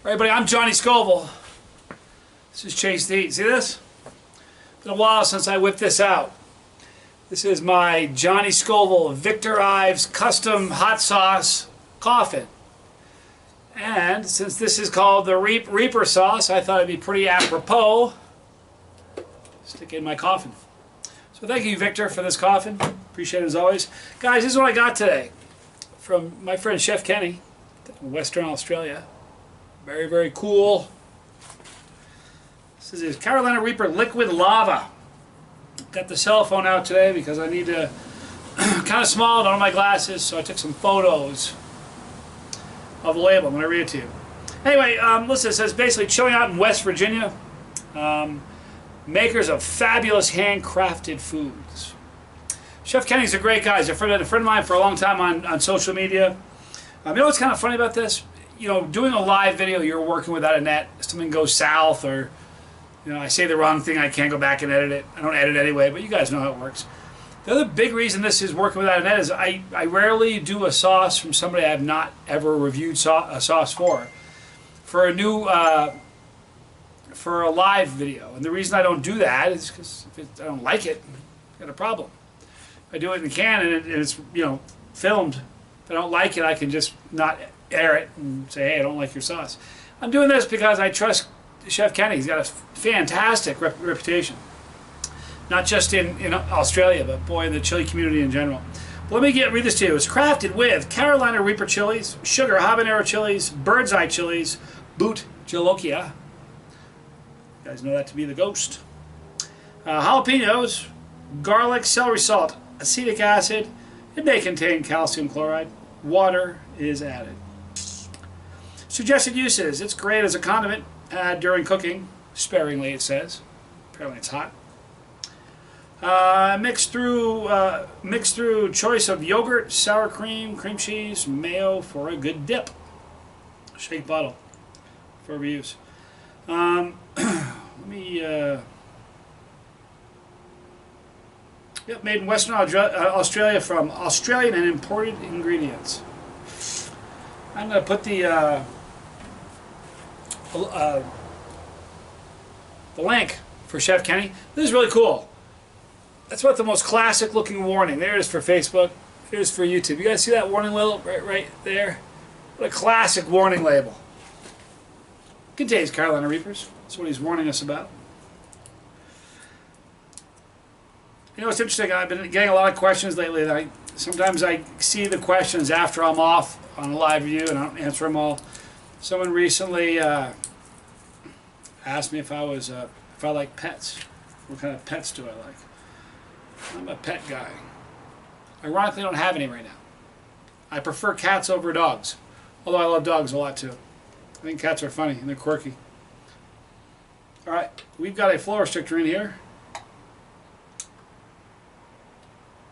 All right, everybody, I'm Johnny Scoville. This is Chasetheheat. See this? It's been a while since I whipped this out. This is my Johnny Scoville Victor Ives custom hot sauce coffin. And since this is called the Reaper sauce, I thought it'd be pretty apropos to stick it in my coffin. So thank you, Victor, for this coffin. Appreciate it as always. Guys, this is what I got today from my friend Chef Kenny in Western Australia. Very, very cool. This is his Carolina Reaper liquid lava. Got the cell phone out today because I need to kind of small, don't have my glasses, so I took some photos of the label. I'm going to read it to you. Anyway, listen, it says basically chilling out in West Virginia. Makers of fabulous handcrafted foods. Chef Kenny's a great guy. He's a friend of mine for a long time on social media. You know what's kind of funny about this? You know, doing a live video, you're working without a net. Something goes south, or you know, I say the wrong thing, I can't go back and edit it. I don't edit anyway, but you guys know how it works. The other big reason this is working without a net is I rarely do a sauce from somebody I have not ever reviewed a sauce for a new for a live video. And the reason I don't do that is because if I don't like it, I've got a problem. If I do it in a can and it's filmed, if I don't like it, I can just not air it and say, hey, I don't like your sauce. I'm doing this because I trust Chef Kenny. He's got a fantastic reputation, not just in Australia, but boy, in the chili community in general. But let me read this to you. It's crafted with Carolina Reaper chilies, sugar habanero chilies, bird's eye chilies, boot jalokia. You guys know that to be the ghost. Jalapenos, garlic, celery salt, acetic acid. It may contain calcium chloride. Water is added. Suggested uses. It's great as a condiment during cooking, sparingly it says. Apparently it's hot. Mix through choice of yogurt, sour cream, cream cheese, mayo for a good dip. Shake bottle for reuse. Let me. Yep, made in Western Australia from Australian and imported ingredients. I'm going to put the link for Chef Kenny. This is really cool. That's about the most classic looking warning. There it is for Facebook. Here's for YouTube. You guys see that warning label right there? What a classic warning label. Contains Carolina Reapers. That's what he's warning us about. You know, it's interesting. I've been getting a lot of questions lately. Sometimes I see the questions after I'm off on a live view and I don't answer them all. Someone recently asked me if I like pets. What kind of pets do I like? I'm a pet guy. Ironically, I don't have any right now. I prefer cats over dogs, although I love dogs a lot too. I think cats are funny and they're quirky. All right, we've got a flow restrictor in here.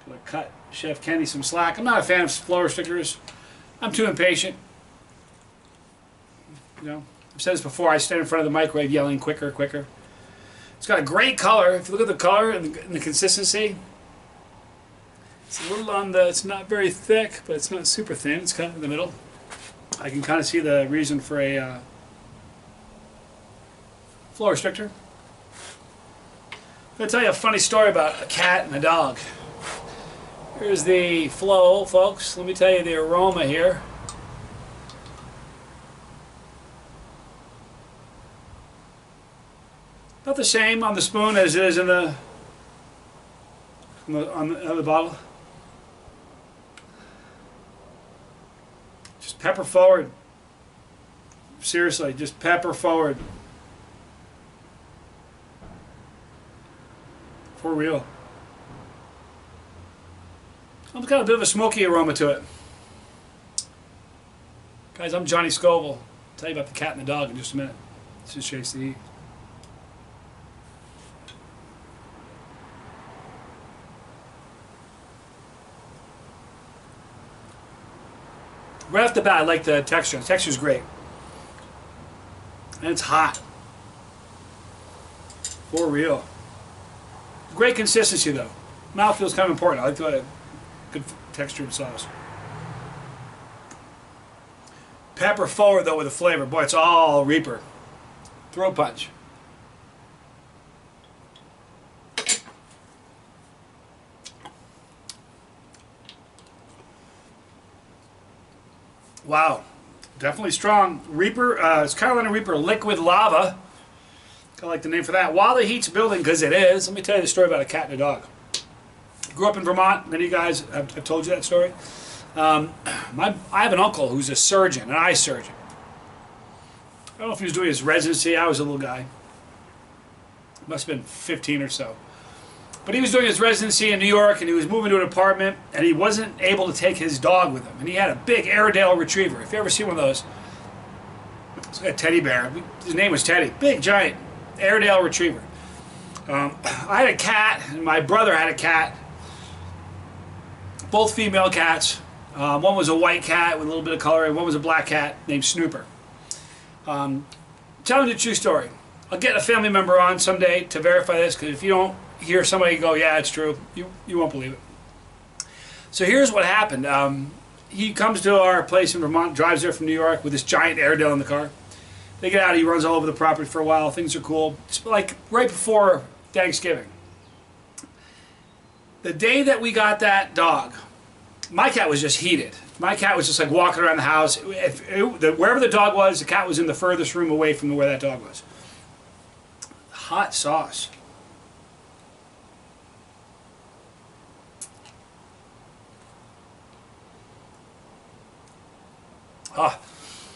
Gonna cut Chef Kenny some slack. I'm not a fan of flow restrictors. I'm too impatient. You know, I've said this before. I stand in front of the microwave yelling, "Quicker, quicker!" It's got a great color. If you look at the color and the consistency, it's a little on the. It's not very thick, but it's not super thin. It's kind of in the middle. I can kind of see the reason for a flow restrictor. I'm going to tell you a funny story about a cat and a dog. Here's the flow, folks. Let me tell you the aroma here. Not the same on the spoon as it is on the bottle. Just pepper forward. Seriously, just pepper forward. For real. It's got a bit of a smoky aroma to it. Guys, I'm Johnny Scoville. I'll tell you about the cat and the dog in just a minute. This is Chasetheheat. Right off the bat, I like the texture. The texture's great. And it's hot. For real. Great consistency though. Mouthfeel is kind of important. I like the good textured sauce. pepper forward though with the flavor. Boy, it's all Reaper. Throat punch. Wow, definitely strong. Reaper, it's Carolina Reaper Liquid Lava. I like the name for that. While the heat's building, because it is, let me tell you the story about a cat and a dog. Grew up in Vermont. Many of you guys have told you that story. I have an uncle who's a surgeon, an eye surgeon. I don't know if he was doing his residency. I was a little guy. Must have been 15 or so. But he was doing his residency in New York, and he was moving to an apartment, and he wasn't able to take his dog with him. And he had a big Airedale Retriever. If you ever see one of those, it's like a teddy bear. His name was Teddy. Big, giant Airedale Retriever. I had a cat, and my brother had a cat. Both female cats. One was a white cat with a little bit of color, and one was a black cat named Snooper. Telling you the true story. I'll get a family member on someday to verify this, because if you don't hear somebody go, yeah, it's true, you won't believe it. So here's what happened. He comes to our place in Vermont, drives there from New York with this giant Airedale in the car. They get out, he runs all over the property for a while, things are cool. It's like right before Thanksgiving. The day that we got that dog, my cat was just heated. My cat was just like walking around the house. Wherever the dog was, the cat was in the furthest room away from where that dog was. Hot sauce. Ah.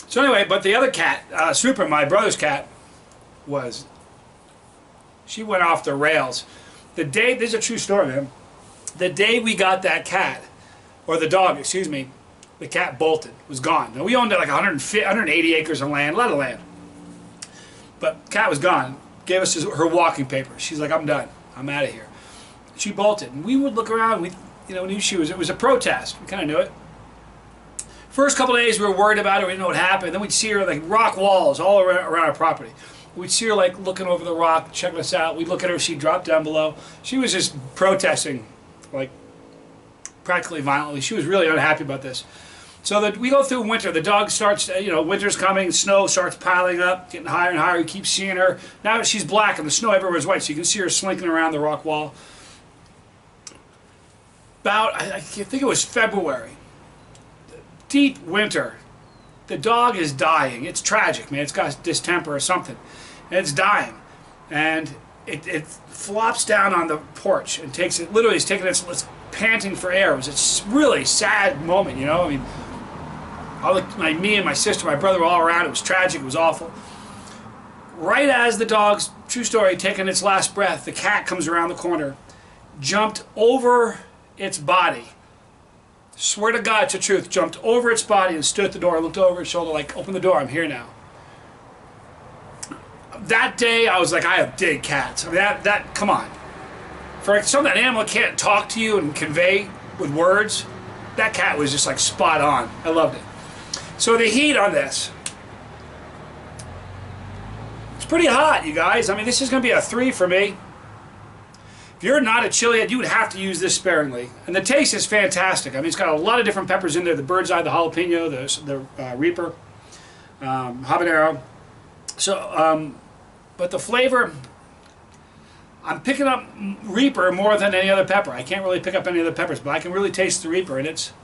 So anyway, but the other cat, Super, my brother's cat, she went off the rails. The day, this is a true story, man. The day we got that cat, or the dog, excuse me, the cat bolted, was gone. Now we owned like 180 acres of land, a lot of land. But cat was gone. Gave us her walking papers. She's like, I'm done. I'm out of here. She bolted. And we would look around. We, knew it was a protest. We kind of knew it. First couple of days we were worried about her. We didn't know what happened. Then we'd see her like rock walls all around our property. We'd see her like looking over the rock, checking us out. We'd look at her. She'd drop down below. She was just protesting, like practically violently. She was really unhappy about this. So that we go through winter. The dog starts, winter's coming. Snow starts piling up, getting higher and higher. We keep seeing her. Now she's black and the snow everywhere is white, so you can see her slinking around the rock wall. About, I think it was February. Deep winter. The dog is dying. It's tragic, man. It's got distemper or something. And it's dying. And it flops down on the porch and takes it, literally, it's taking it's panting for air. It was a really sad moment, I mean, me and my sister, my brother were all around. It was tragic. It was awful. Right as the dog's, true story, taking its last breath, the cat comes around the corner, jumped over its body. Swear to God, it's the truth. Jumped over its body and stood at the door, looked over its shoulder like, open the door, I'm here now. That day, I was like, I have big cats. I mean, come on. For something that animal can't talk to you and convey with words, that cat was just like spot on. I loved it. So the heat on this, it's pretty hot, you guys. I mean, this is going to be a 3 for me. If you're not a chili head, you would have to use this sparingly. And the taste is fantastic. I mean, it's got a lot of different peppers in there. The bird's eye, the jalapeno, the Reaper, habanero. So, but the flavor, I'm picking up Reaper more than any other pepper. I can't really pick up any other peppers, but I can really taste the Reaper, and it's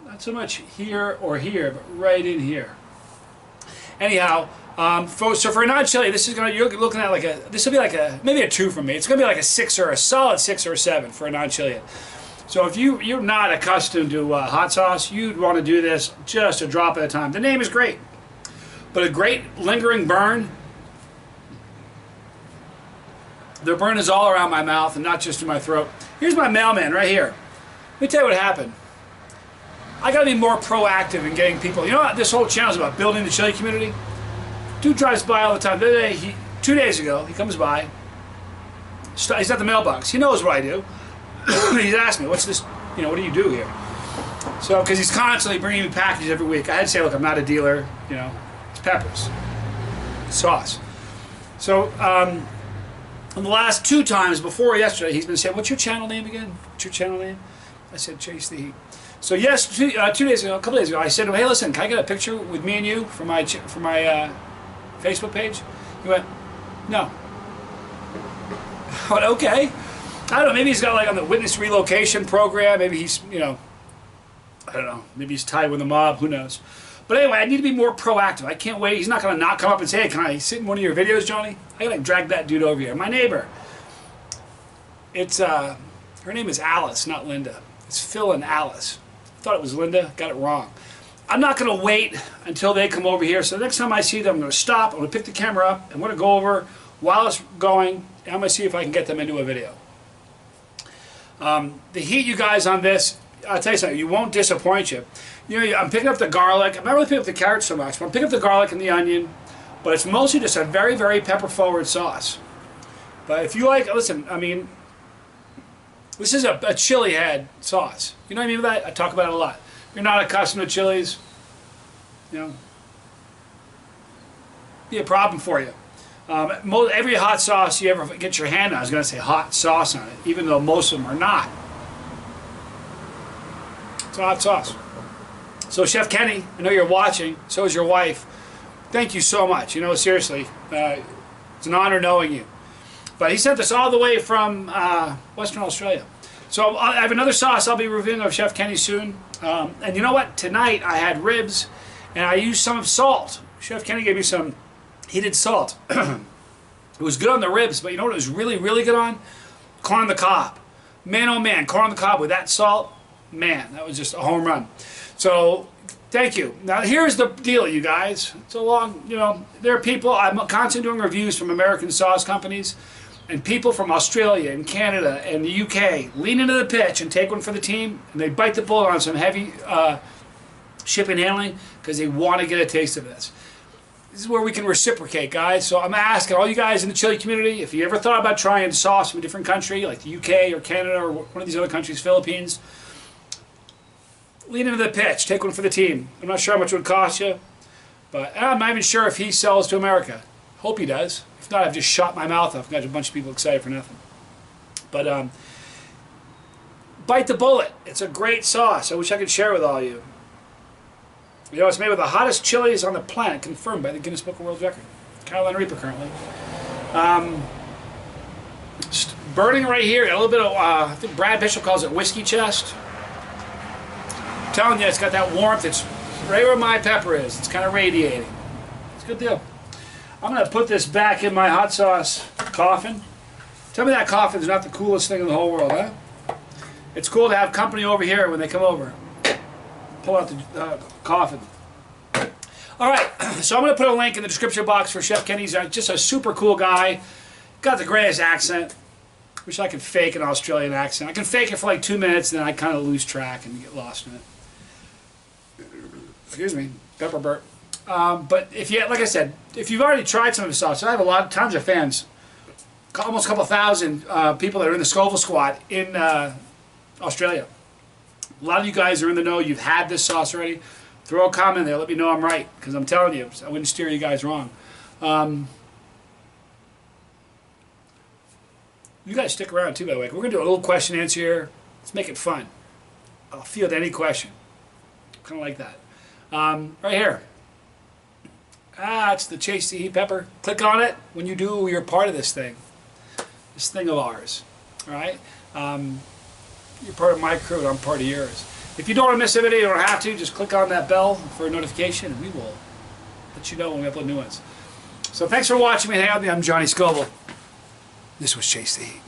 not so much here or here, but right in here. Anyhow, so for a non-chili, you're looking at this will be like maybe a 2 for me. It's going to be like a 6 or a solid 6 or a 7 for a non-chili. So if you're not accustomed to hot sauce, you'd want to do this just a drop at a time. The name is great, but a great lingering burn. The burn is all around my mouth and not just in my throat. Here's my mailman right here. Let me tell you what happened. I got to be more proactive in getting people. You know what? This whole channel is about building the chili community. Dude drives by all the time. The other day, 2 days ago, he comes by. He's at the mailbox. He knows what I do. He's asked me, what's this, what do you do here? So, because he's constantly bringing me packages every week. I had to say, look, I'm not a dealer, it's peppers, sauce. So, the last 2 times before yesterday, he's been saying, what's your channel name again? What's your channel name? I said, Chasetheheat. So yes, 2 days ago, a couple days ago, I said to him, hey, listen, can I get a picture with me and you for my Facebook page? He went, no. I went, okay. I don't know, maybe he's got like on the witness relocation program, maybe he's, you know, I don't know, maybe he's tied with the mob, who knows. But anyway, I need to be more proactive. I can't wait. He's not going to not come up and say, hey, can I sit in one of your videos, Johnny? I got to drag that dude over here. My neighbor. It's, her name is Alice, not Linda. It's Phil and Alice. I thought it was Linda, got it wrong. I'm not going to wait until they come over here. So the next time I see them, I'm going to stop, I'm going to pick the camera up, I'm going to go over while it's going, and I'm going to see if I can get them into a video. The heat, you guys, on this, I'll tell you something, you won't disappoint you. You know, I'm picking up the garlic. I'm not really picking up the carrots so much, but I'm picking up the garlic and the onion. But it's mostly just a very, very pepper-forward sauce. But if you like, listen, I mean, this is a chili head sauce. You know what I mean by that? I talk about it a lot. If you're not accustomed to chilies, you know, be a problem for you. Every hot sauce you ever get your hand on, I was going to say hot sauce on it, even though most of them are not. It's a hot sauce. So Chef Kenny, I know you're watching, so is your wife. Thank you so much. You know, seriously, it's an honor knowing you. But he sent this all the way from Western Australia. So I have another sauce I'll be reviewing of Chef Kenny soon. And you know what? Tonight I had ribs, and I used some salt. Chef Kenny gave me some heated salt. It was good on the ribs, but you know what it was really, really good on? Corn on the cob. Man, oh man, corn on the cob with that salt, man, that was just a home run. So, thank you. Now, here's the deal, you guys. It's a long, you know, there are people, I'm constantly doing reviews from American sauce companies, and people from Australia and Canada and the UK lean into the pitch and take one for the team, and they bite the bullet on some heavy shipping and handling because they want to get a taste of this. This is where we can reciprocate, guys. So I'm asking all you guys in the chili community, if you ever thought about trying sauce from a different country, like the UK or Canada or one of these other countries, Philippines, lean into the pitch. Take one for the team. I'm not sure how much it would cost you, but I'm not even sure if he sells to America. Hope he does. If not, I've just shot my mouth off. I've got a bunch of people excited for nothing. But bite the bullet. It's a great sauce. I wish I could share it with all of you. You know, it's made with the hottest chilies on the planet, confirmed by the Guinness Book of World Record. Carolina Reaper currently. Just burning right here. Got a little bit of, I think Brad Bishop calls it whiskey chest. I'm telling you, it's got that warmth. It's right where my pepper is. It's kind of radiating. It's a good deal. I'm going to put this back in my hot sauce coffin. Tell me that coffin's not the coolest thing in the whole world, huh? It's cool to have company over here when they come over. Pull out the coffin. Alright, so I'm going to put a link in the description box for Chef Kenny. He's just a super cool guy. Got the greatest accent. Wish I could fake an Australian accent. I can fake it for like 2 minutes and then I kind of lose track and get lost in it. Excuse me, pepper burp. But if you, like I said, if you've already tried some of the sauce, I have tons of fans, almost a couple thousand people that are in the Scoville squad in Australia. A lot of you guys are in the know. You've had this sauce already. Throw a comment there. Let me know I'm right, because I'm telling you, I wouldn't steer you guys wrong. You guys stick around too, by the way. We're going to do a little question answer here. Let's make it fun. I'll field any question. Kind of like that. Right here. It's the Chasetheheat pepper. Click on it. When you do, you're part of this thing. This thing of ours. Alright? You're part of my crew and I'm part of yours. If you don't want to miss a video, you don't have to. Just click on that bell for a notification and we will let you know when we upload new ones. So thanks for watching me. Hang out with me. I'm Johnny Scoville. This was Chasetheheat.